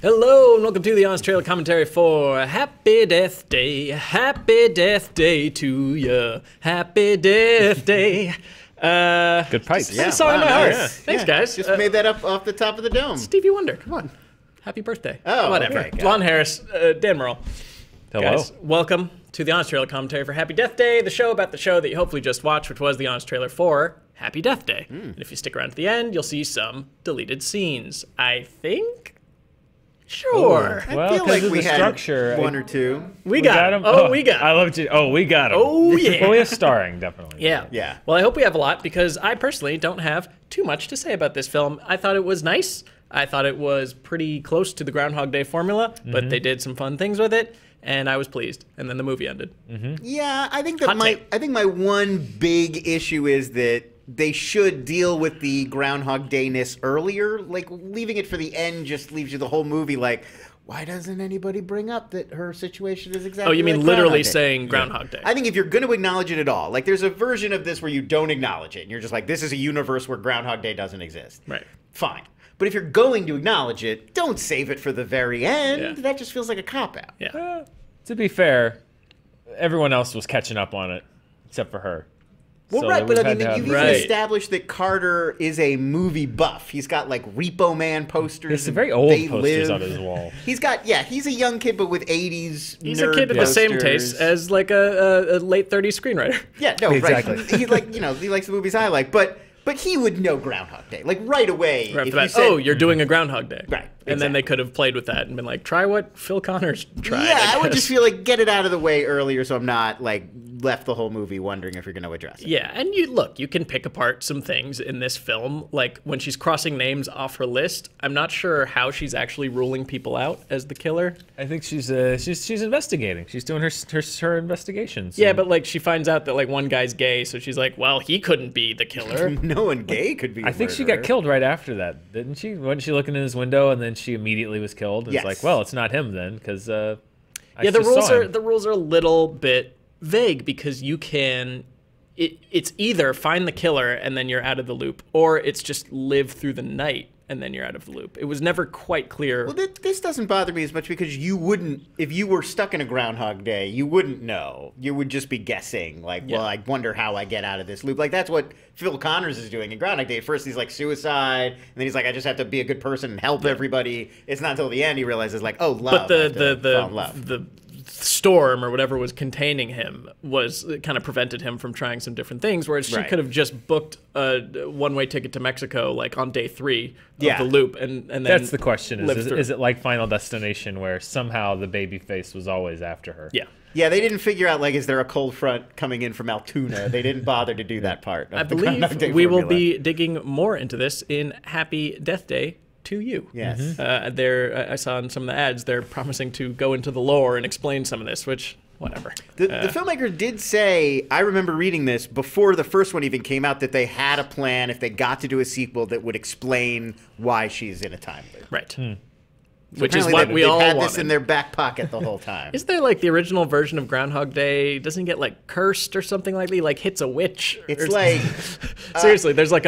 Hello and welcome to the Honest Trailer commentary for Happy Death Day. Happy Death Day to ya. Happy Death Day. Good pipes. Yeah, song in my heart. Nice. Thanks, guys. Just made that up off the top of the dome. Stevie Wonder, come on. Happy birthday. Oh, whatever. okay, Lon Harris, Dan Murrell. Hello. Guys, welcome to the Honest Trailer commentary for Happy Death Day, the show about the show that you hopefully just watched, which was the Honest Trailer for Happy Death Day. And if you stick around to the end, you'll see some deleted scenes. I think? Sure. I Well, feel like 'cause of we the had structure, one or two. We got him. Oh, We got I him. loved it. Oh, we got him. Oh, yeah. Well, we have starring, definitely. Yeah. Yeah. Well, I hope we have a lot because I personally don't have too much to say about this film. I thought it was nice. I thought it was pretty close to the Groundhog Day formula, but they did some fun things with it, and I was pleased. And then the movie ended. Yeah, I think that Hot take. I think my one big issue is that they should deal with the Groundhog Day-ness earlier. Like, leaving it for the end just leaves you the whole movie like, why doesn't anybody bring up that her situation is exactly Oh, you mean like literally Groundhog Day? saying Groundhog Day? I think if you're going to acknowledge it at all, like there's a version of this where you don't acknowledge it, and you're just like, this is a universe where Groundhog Day doesn't exist. Right. Fine. But if you're going to acknowledge it, don't save it for the very end. Yeah. That just feels like a cop-out. Yeah. To be fair, everyone else was catching up on it, except for her. Well, So right, we've but I had mean, to have- you've even Right. established that Carter is a movie buff. He's got like Repo Man posters. There's some and very old They posters Live. on his wall. He's got, yeah, he's a young kid, but with 80s He's nerd a kid of the same posters. taste as like a late 30s screenwriter. Yeah, no, Exactly. right. He like, you know, he likes the movies I like, but he would know Groundhog Day like right away. Right if off the you bat, said, oh, you're doing a Groundhog Day. Right, And then they exactly. could have played with that and been like, try what Phil Connors tried. yeah, I would guess. just feel like get it out of the way earlier, so I'm not like left the whole movie wondering if you're going to address it. Yeah, and you can pick apart some things in this film. Like when she's crossing names off her list, I'm not sure how she's actually ruling people out as the killer. I think she's investigating. She's doing her investigations. Yeah, but like she finds out that like one guy's gay, so she's like, well, he couldn't be the killer. No one gay could be. I think she got killed right after that, didn't she? Wasn't she looking in his window and then she immediately was killed? It's Yes. like, well, it's not him then, because Yeah, the rules are a little bit vague because you can. It's either find the killer and then you're out of the loop, or it's just live through the night and then you're out of the loop. It was never quite clear. Well, this doesn't bother me as much because you wouldn't, if you were stuck in a Groundhog Day, you wouldn't know. You would just be guessing, like, Yeah. well, I wonder how I get out of this loop. Like, that's what Phil Connors is doing in Groundhog Day. At first, he's like, suicide, and then he's like, I just have to be a good person and help everybody. It's not until the end he realizes, like, oh, love. but I have to fall in love. the storm or whatever was containing him was kind of prevented him from trying some different things, whereas she Right. could have just booked a one-way ticket to Mexico like on day 3 of Yeah. the loop and then That's the question. live Is through. it like Final Destination where somehow the baby face was always after her? Yeah. Yeah, they didn't figure out, like, is there a cold front coming in from Altoona? They didn't bother to do that part. I Of the Groundhog Day believe we will formula. be digging more into this in Happy Death Day to You. Yes. I saw in some of the ads they're promising to go into the lore and explain some of this, which whatever. The filmmaker did say, I remember reading this before the first one even came out, that they had a plan if they got to do a sequel that would explain why she's in a time loop. Right. So Which is apparently what they've- we they've all had wanted. this in their back pocket the whole time. Is there like the original version of Groundhog Day doesn't get like cursed or something like that? He like hits a witch. It's or like seriously, there's an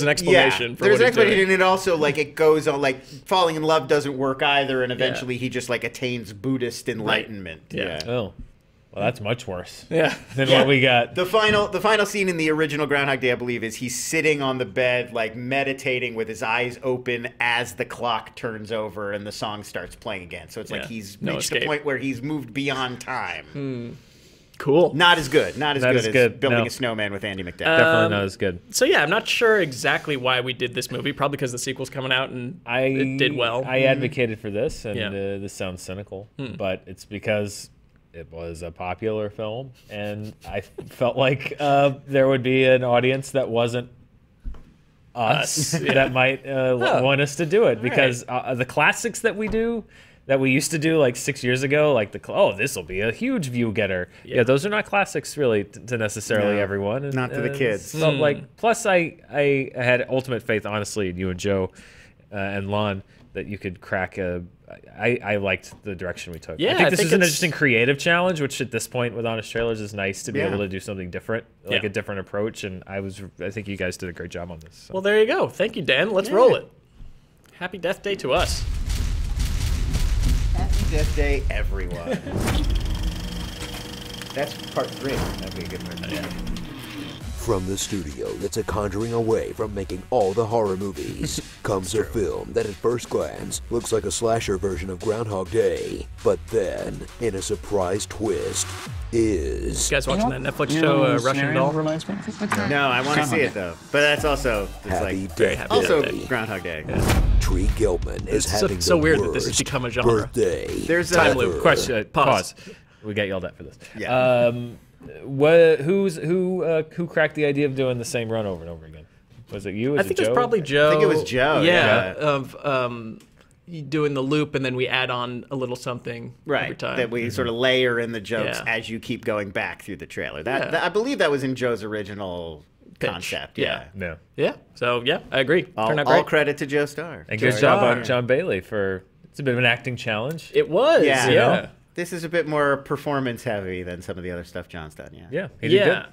explanation for there's what an he's doing. explanation, and it also like it goes on like falling in love doesn't work either, and eventually he just like attains Buddhist enlightenment. Yeah. Oh, well, that's much worse Yeah. than what we got. The final scene in the original Groundhog Day, I believe, is he's sitting on the bed, like meditating with his eyes open as the clock turns over and the song starts playing again. So it's like Yeah. he's No reached escape. a point where he's moved beyond time. Cool. Not as good. Not as good building no. a snowman with Andy McDowell. Definitely not as good. So yeah, I'm not sure exactly why we did this movie. Probably because the sequel's coming out and it did well. I advocated for this, and Yeah. this sounds cynical, but it's because it was a popular film, and I felt like there would be an audience that wasn't us yeah. that might want us to do it, because the classics that we do, that we used to do like 6 years ago, like this will be a huge view getter. Yeah, those are not classics really to necessarily No, everyone. And, not to the kids. So, like, plus I had ultimate faith, honestly, in you and Joe and Lon, that you could crack a. I liked the direction we took. Yeah, I think I this think is an it's- interesting creative challenge, which at this point with Honest Trailers is nice to be Yeah. able to do something different, like Yeah. a different approach. And I think you guys did a great job on this. So. Well, there you go. Thank you, Dan. Let's roll it. Happy Death Day to us. Death Day, everyone. That's part 3. That'd be a good one. Yeah. From the studio that's a conjuring away from making all the horror movies comes a film that at first glance looks like a slasher version of Groundhog Day, but then, in a surprise twist, is... You guys watching that Netflix show, Russian Doll? No, I want to see it though. But that's also Happy Death also Day. Groundhog Day. Yeah. Tree Gilman is It's having so the weird worst that this has become a genre. birthday. There's Time a loop. Question. Pause. We got yelled at for this. Yeah. Who cracked the idea of doing the same run over and over again? Was it you? I think it was probably Joe. I think it was Joe. Yeah, of doing the loop, and then we add on a little something every time. That we sort of layer in the jokes Yeah. as you keep going back through the trailer. Yeah. I believe that was in Joe's original Pitch. concept. Yeah. No. Yeah. So yeah, I agree. Turned out All great. credit to Joe Starr. And good Joe job Starr. on John Bailey for it's a bit of an acting challenge. It was. Yeah. Yeah. This is a bit more performance heavy than some of the other stuff John's done. Yeah. Yeah, he did good.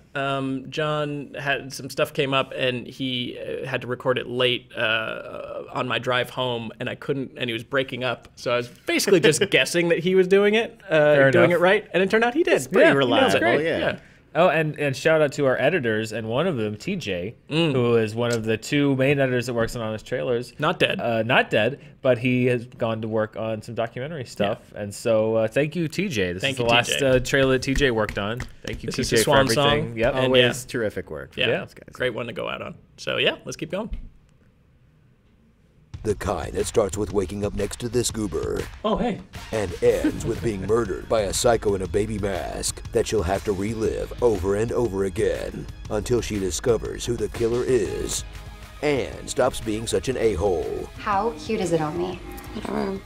John had some stuff came up, and he had to record it late on my drive home, and I couldn't, and he was breaking up, so I was basically just guessing that he was doing it, enough. right, and it turned out he did. It's pretty reliable, great. yeah. Oh, and shout out to our editors, and one of them, TJ, who is one of the 2 main editors that works on Honest Trailers. Not dead. Not dead, but he has gone to work on some documentary stuff. Yeah. And so thank you, TJ. This is the last trailer that TJ worked on. Thank you, This TJ, is the for swan everything. song. Yep. Always terrific work. Yeah. Great one to go out on. So yeah, let's keep going. The kind that starts with waking up next to this goober Oh, hey. and ends with being murdered by a psycho in a baby mask that she'll have to relive over and over again until she discovers who the killer is and stops being such an a-hole. How cute is it on me?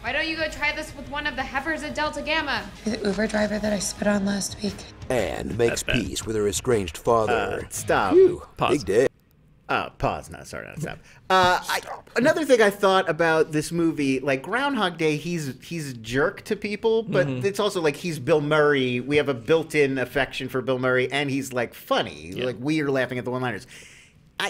Why don't you go try this with one of the heifers at Delta Gamma? The Uber driver that I spit on last week. And makes bad. peace with her estranged father. Stop. Phew, Pause. big day. Pause. No, sorry, not stop. Another thing I thought about this movie, like Groundhog Day, he's a jerk to people, but it's also like he's Bill Murray. We have a built-in affection for Bill Murray, and he's like funny. Like we are laughing at the one-liners.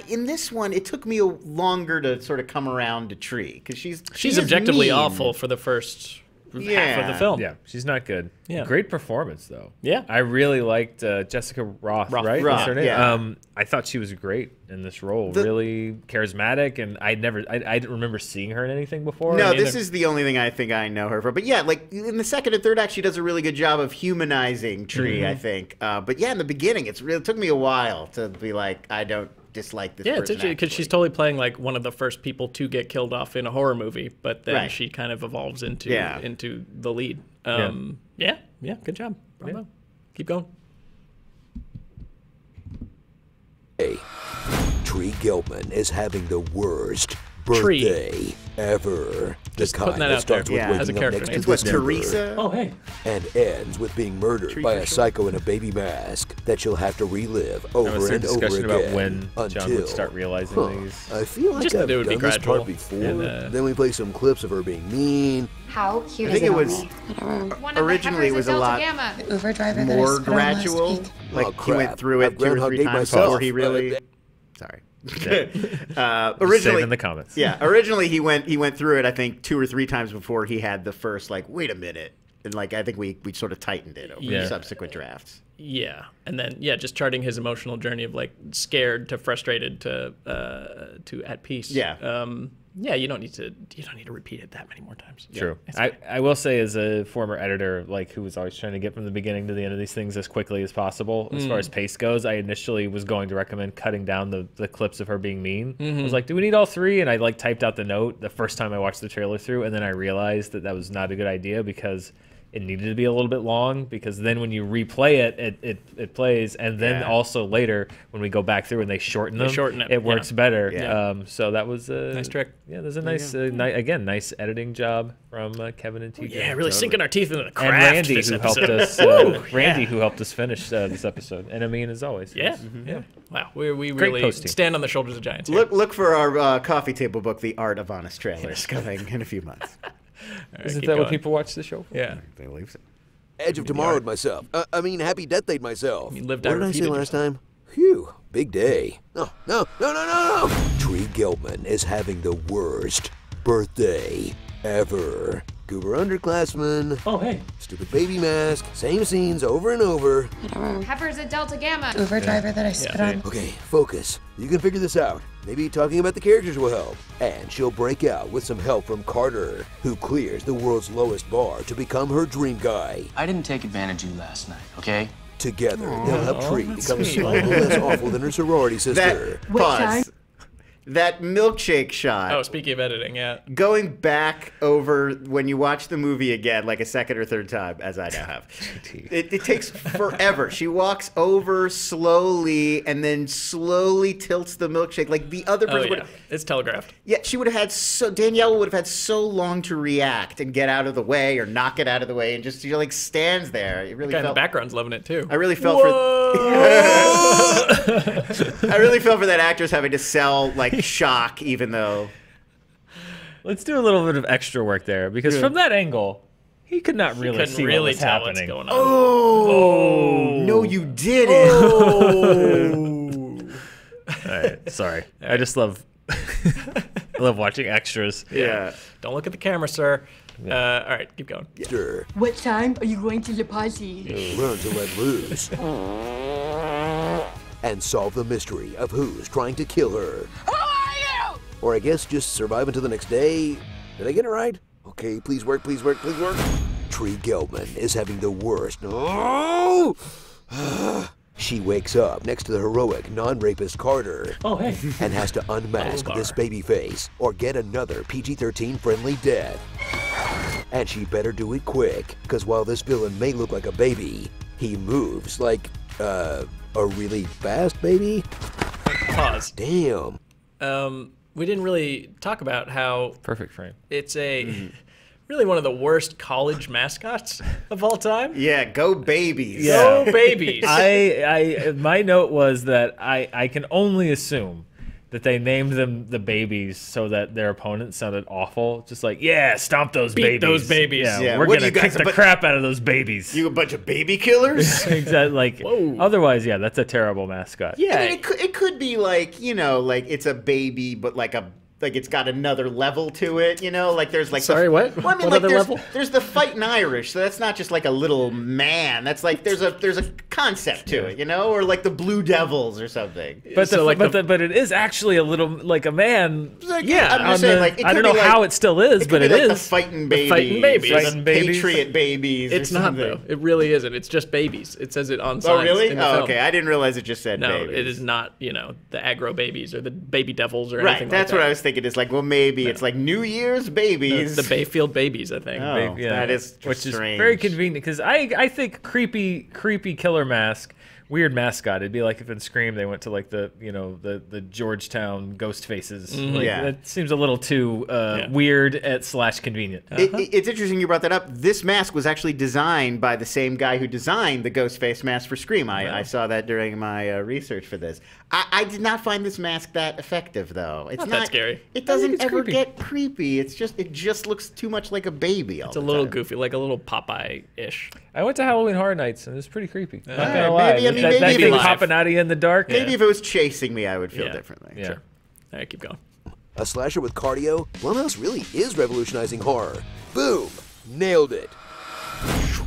In this one, it took me longer to sort of come around to Tree because She's objectively awful for the first half of the film. Yeah, she's not good. Yeah. Great performance, though. Yeah. I really liked Jessica Roth, right? Roth, That's her name? yeah. I thought she was great in this role. Really charismatic, and I didn't remember seeing her in anything before. No, this is the only thing I think I know her for. But yeah, like in the second and third act, she does a really good job of humanizing Tree, I think. But yeah, in the beginning, it took me a while to be like, I don't dislike this person. Yeah, it's interesting because she's totally playing like one of the first people to get killed off in a horror movie, but then she kind of evolves into the lead. Yeah, good job. Bravo. Yeah. Keep going. Hey, Tree Gilman is having the worst birthday ever. Just the putting kind that that out starts there. with As a waking up character next name. to It's this what, goober Teresa? Oh, hey. and ends with being murdered by a psycho in a baby mask that she'll have to relive There was over some and over discussion again about when John would until start realizing these. I feel like Just I've that it would be done this gradual. part before. And, Then we play some clips of her being mean. How cute I is think it it on was me? One of originally it the was heifers a at lot Delta Gamma. The Uber driver that I more spit on last gradual. week. Like Oh, he went crap. through it I've 2 or Groundhog 3 Day times myself. before he really. Sorry. Originally, Save in the comments. Yeah, originally he went through it. I think 2 or 3 times before he had the first like, wait a minute, and like I think we sort of tightened it over subsequent drafts. Yeah, and then just charting his emotional journey of like scared to frustrated to at peace. Yeah. You don't need to repeat it that many more times. True. Yeah, I will say, as a former editor, like who was always trying to get from the beginning to the end of these things as quickly as possible, as far as pace goes, I initially was going to recommend cutting down the clips of her being mean. I was like, do we need all 3? And I like typed out the note the first time I watched the trailer through, and then I realized that was not a good idea because it needed to be a little bit long, because then when you replay it, it plays, and then also later when we go back through and they shorten them, it works better. Yeah. So that was a nice trick. Yeah, there's a nice, nice editing job from Kevin and TJ. Yeah, really sinking our teeth into the And craft. Randy, this who episode. helped us. Randy, who helped us finish this episode, and Emin as always. Yeah. Yeah. Wow, we Great really posting. stand on the shoulders of giants. Here. Look for our coffee table book, The Art of Honest Trailers, coming in a few months. Right, Isn't keep that what going. people watch the show for? Yeah. I believe so. Edge of Tomorrow'd myself. Happy Death Day'd myself. You lived what out, did I say repeated last yourself. time? Phew, big day. No. Tree Gilman is having the worst birthday ever. Goober underclassmen. Oh, hey. Stupid baby mask. Same scenes over and over. Heifers at Delta Gamma. Uber driver that I spit on. Okay, focus. You can figure this out. Maybe talking about the characters will help. And she'll break out with some help from Carter, who clears the world's lowest bar to become her dream guy. I didn't take advantage of you last night, okay? Together, they'll help Tree become slightly less awful than her sorority sister. Pause. That milkshake shot. Oh, speaking of editing, yeah. Going back over when you watch the movie again, like a second or third time, as I now have, it takes forever. She walks over slowly and then slowly tilts the milkshake. Like the other person would. It's telegraphed. Yeah, she would have had Danielle would have had so long to react and get out of the way or knock it out of the way, and just she like stands there. It really The guy in felt. the background's loving it too. I really felt for. I really felt for that actress having to sell like shock, even though. Let's do a little bit of extra work there, because from that angle, he could not really see what was tell happening. what's going on. Oh no, you didn't. All right, sorry. I just love, I love watching extras. Yeah. Don't look at the camera, sir. All right, keep going. Sure. What time are you going to the party? Learn to let loose. And solve the mystery of who's trying to kill her. Who are you? Or I guess just survive until the next day. Did I get it right? Okay, please work, please work, please work. Tree Gelman is having the worst. Oh! She wakes up next to the heroic non-rapist Carter. Oh, hey. And has to unmask this baby face or get another PG-13 friendly death. And she better do it quick, because while this villain may look like a baby, he moves like, a really fast baby? Pause. Damn. We didn't really talk about how Perfect frame. it's really one of the worst college mascots of all time. Yeah, go babies. Go babies. My note was that I can only assume that they named them the babies so that their opponents sounded awful. Just like, yeah, stomp those Beat babies. those babies. Yeah, We're what gonna you guys- kick the crap out of those babies. You a bunch of baby killers? Exactly. Like, Whoa. otherwise, yeah, that's a terrible mascot. Yeah. I mean, it could be like, you know, like it's a baby, but like it's got another level to it, you know? Like there's like Sorry, what? Well, I mean, What like other level? there's the fighting Irish, so that's not just like a little man. That's like there's a concept to it, you know? Or like the Blue Devils or something. But So, like, but it is actually a little like a man. Like, Yeah, I'm just saying, like it I don't could know be like, how it still is, but could it be like is. the fighting babies, fighting babies. or Fighting babies. Patriot babies. It's or not something. though. It really isn't. It's just babies. It says it on signs. Oh really? In the Oh film. okay. I didn't realize it just said No, babies. it is not. You know, the aggro babies or the baby devils or Right. anything. That's like what that. I was thinking. It's like, well, maybe it's like New Year's babies. The Bayfield babies, I think. Oh, that is which is strange. very convenient because I think creepy killer mask, weird mascot. It'd be like if in Scream they went to like the Georgetown ghost faces. Like, Yeah. that seems a little too weird / convenient. It's interesting you brought that up. This mask was actually designed by the same guy who designed the ghost face mask for Scream. I saw that during my research for this. I did not find this mask that effective, though. It's Not that scary. It doesn't it's ever creepy. get creepy. It just looks too much like a baby. It's a little goofy, like a little Popeye-ish. I went to Halloween Horror Nights and it was pretty creepy. Not Alright, gonna lie. maybe- I mean, that maybe if thing it was- popping out of you in the dark. Maybe if it was chasing me, I would feel Yeah. differently. Yeah. Sure. All right, keep going. A slasher with cardio? Blumhouse really is revolutionizing horror. Boom! Nailed it.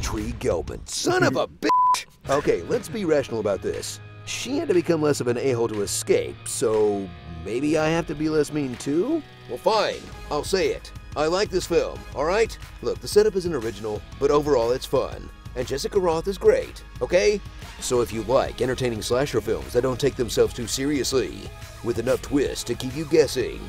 Tree Gelman, son of a bitch! Okay, let's be rational about this. She had to become less of an a-hole to escape, so maybe I have to be less mean too? Well, fine. I'll say it. I like this film, alright? Look, the setup isn't original, but overall it's fun. And Jessica Roth is great, okay? So if you like entertaining slasher films that don't take themselves too seriously, with enough twists to keep you guessing,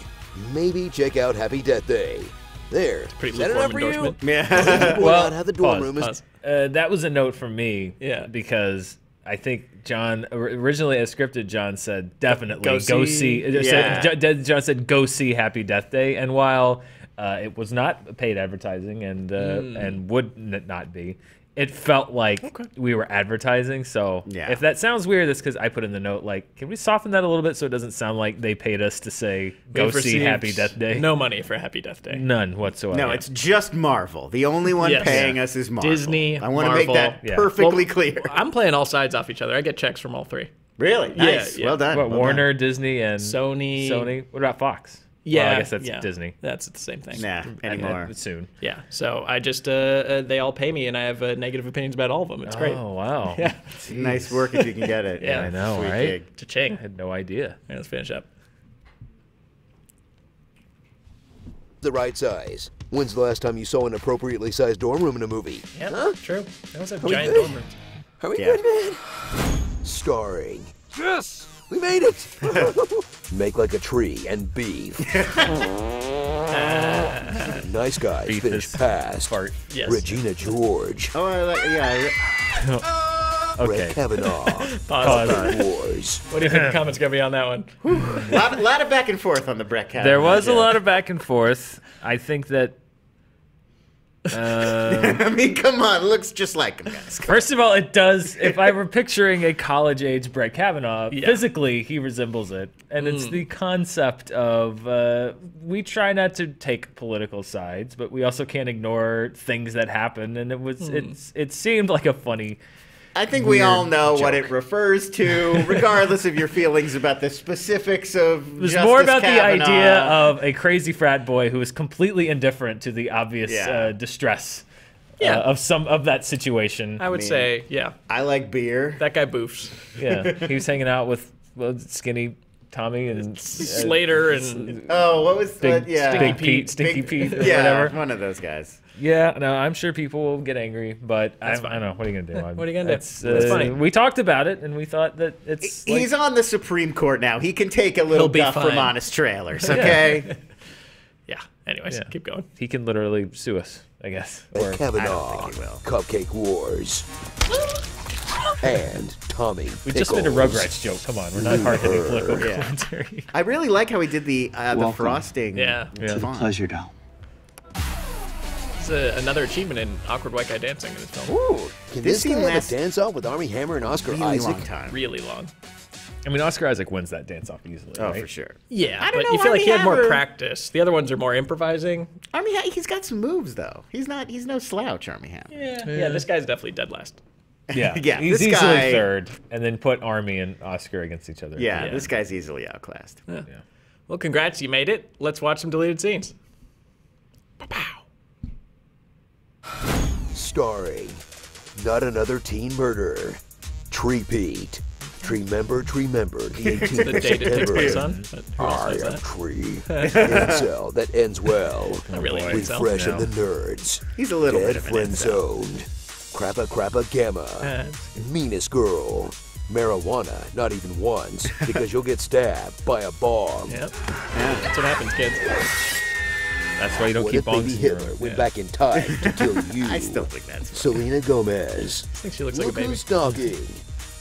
maybe check out Happy Death Day. There. Pretty Is that lukewarm enough for you? endorsement. Yeah. Point out how the dorm room is. Pause. That was a note from me. Yeah. Because I think John originally as scripted, John said definitely Go go see- see. John said go see Happy Death Day, and while it was not paid advertising and would not be, it felt like we were advertising. So Yeah. if that sounds weird, that's because I put in the note like, can we soften that a little bit so it doesn't sound like they paid us to say go We've see received Happy Death Day? No money for Happy Death Day. None whatsoever. No, it's just Marvel. The only one Yes. paying us is Marvel. Disney, I want to make Marvel. that Yeah. perfectly clear. I'm playing all sides off each other. I get checks from all three. Really? Nice. yeah. Well done. What, well Warner, Disney, and Sony. What about Fox? Yeah, well, I guess that's Disney. That's the same thing. Nah, anymore. Soon. Yeah, so I just they all pay me, and I have negative opinions about all of them. It's great. Oh wow. Yeah, Nice work if you can get it. Yeah, I know, Sweet right? gig. Cha-ching. I had no idea. Yeah, let's finish up. The right size. When's the last time you saw an appropriately sized dorm room in a movie? Yeah, true. That was a we giant good? dorm room. Are we Yeah. good, man? Starring. Yes! We made it! Make like a tree and beef. Nice guys Beef finish is past. fart. Yes. Regina George. Oh, yeah. Okay. Brett Kavanaugh. Pause. Wars. What do you think the comments gonna be on that one? lot of back and forth on the Brett Kavanaugh. There was a joke. lot of back and forth. I think that. I mean, come on, looks just like him, guys. First of all, it does. If I were picturing a college-age Brett Kavanaugh, Yeah. physically he resembles it, and it's the concept of we try not to take political sides, but we also can't ignore things that happen. And it seemed like a funny. I think we all Weird know what joke. it refers to, regardless of your feelings about the specifics of It was Justice more about Kavanaugh. the idea of a crazy frat boy who is completely indifferent to the obvious Yeah. distress Yeah. of that situation. I would say, yeah, I like beer. that guy boofs. Yeah, he was hanging out with skinny Tommy and Slater and Oh, what was Big, yeah. Big Pete, Stinky Pete, or yeah, whatever. one of those guys. Yeah, no, I'm sure people will get angry, but I fine. don't know. What are you gonna do? What are you gonna do? It's funny. We talked about it, and we thought that it's. He's on the Supreme Court now. He can take a little He'll be guff from fine. honest trailers, okay? yeah. Anyways, Yeah. keep going. He can literally sue us, I guess. Or, Kavanaugh. think he will. Cupcake Wars. And Tommy we just made a Pickles. Rugrats joke. Come on, we're not hard hitting political Yeah. commentary. I really like how he did the frosting. Yeah. Yeah. font. Pleasure, doll. It's another achievement in awkward white guy dancing in this film. Ooh, can This this guy scene have lasts a dance-off with Armie Hammer and Oscar Really Isaac? long time. Really long. I mean, Oscar Isaac wins that dance off easily. Oh, right? for sure. Yeah, I don't but know, you feel like he had more Armie Hammer- practice. The other ones are more improvising. He's got some moves though. He's no slouch, Armie Hammer. Yeah, this guy's definitely dead last. Yeah, Yeah, He's this easily guy- third, and then put Army and Oscar against each other. Yeah, this guy's easily outclassed. Yeah. Well, congrats, you made it. Let's watch some deleted scenes. Pow. Starring Not Another Teen Murder. Tree Pete. Tree member, the 18th The of date it takes place September. on. But who else I knows am that? Tree. Incel that ends well. Not really an With incel. Fresh No. and the Nerds. He's a little Dead bit of an friend incel. zoned. Crappa Gamma. Meanest girl. Marijuana, not even once, because you'll get stabbed by a bomb. Yep. Yeah, that's what happens, kids. That's why you don't What keep if baby bongs in your Hitler room. went Yeah. back in time to kill you? I still think that's Selena Gomez. I think she looks like a Look baby. who's talking.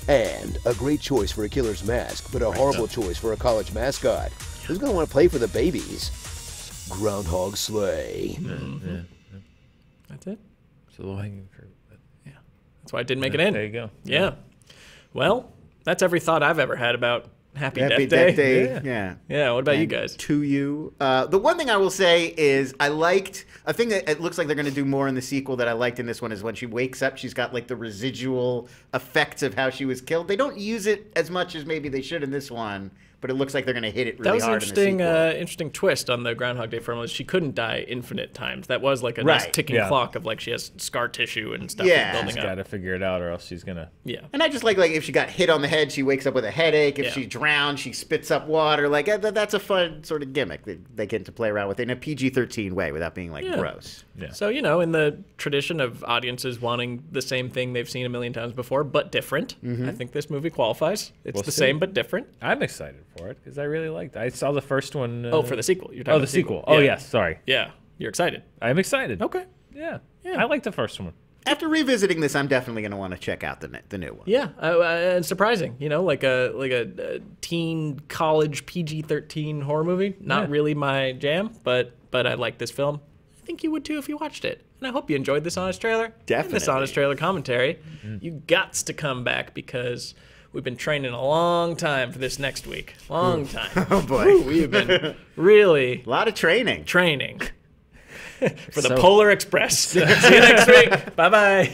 And a great choice for a killer's mask, but a horrible choice for a college mascot. Who's going to want to play for the babies? Groundhog Slay. That's it. It's a low hanging fruit. but- That's why I didn't make it in. There you go. Yeah. Well, that's every thought I've ever had about Happy Happy Death Day. Death Day. Yeah. Yeah, what about you And guys? To you. The one thing I will say is I liked a thing that it looks like they're going to do more in the sequel that I liked in this one is when she wakes up, she's got like the residual effects of how she was killed. They don't use it as much as maybe they should in this one, but it looks like they're going to hit it really That was an hard interesting, in the sequel. interesting twist on the Groundhog Day formula. She couldn't die infinite times. That was like a nice Right. ticking Yeah. clock of like she has scar tissue and stuff Yeah. building She's up. got to figure it out, or else she's gonna. Yeah. And I just like if she got hit on the head, she wakes up with a headache. If Yeah. she drowned, she spits up water. Like that's a fun sort of gimmick that they get to play around with in a PG-13 way without being like Yeah. gross. Yeah. So, you know, in the tradition of audiences wanting the same thing they've seen a million times before, but different, I think this movie qualifies. It's We'll the see. same but different. I'm excited for it because I really liked it. I saw the first one. Oh, for the sequel. You're talking Oh, about the sequel. Oh, Yeah. yes. Sorry. Yeah. You're excited. I'm excited. Okay. Yeah. Yeah. I like the first one. After revisiting this, I'm definitely going to want to check out the new one. Yeah, and surprising, you know, like a teen college PG-13 horror movie. Not Yeah. really my jam, but I like this film. I think you would too if you watched it. And I hope you enjoyed this honest trailer. And this Definitely. honest trailer commentary. You gots to come back because we've been training a long time for this next week. Long time. Oh boy, Woo, we've been really a lot of training. training for the So- Polar Express. See you next week. Bye-bye.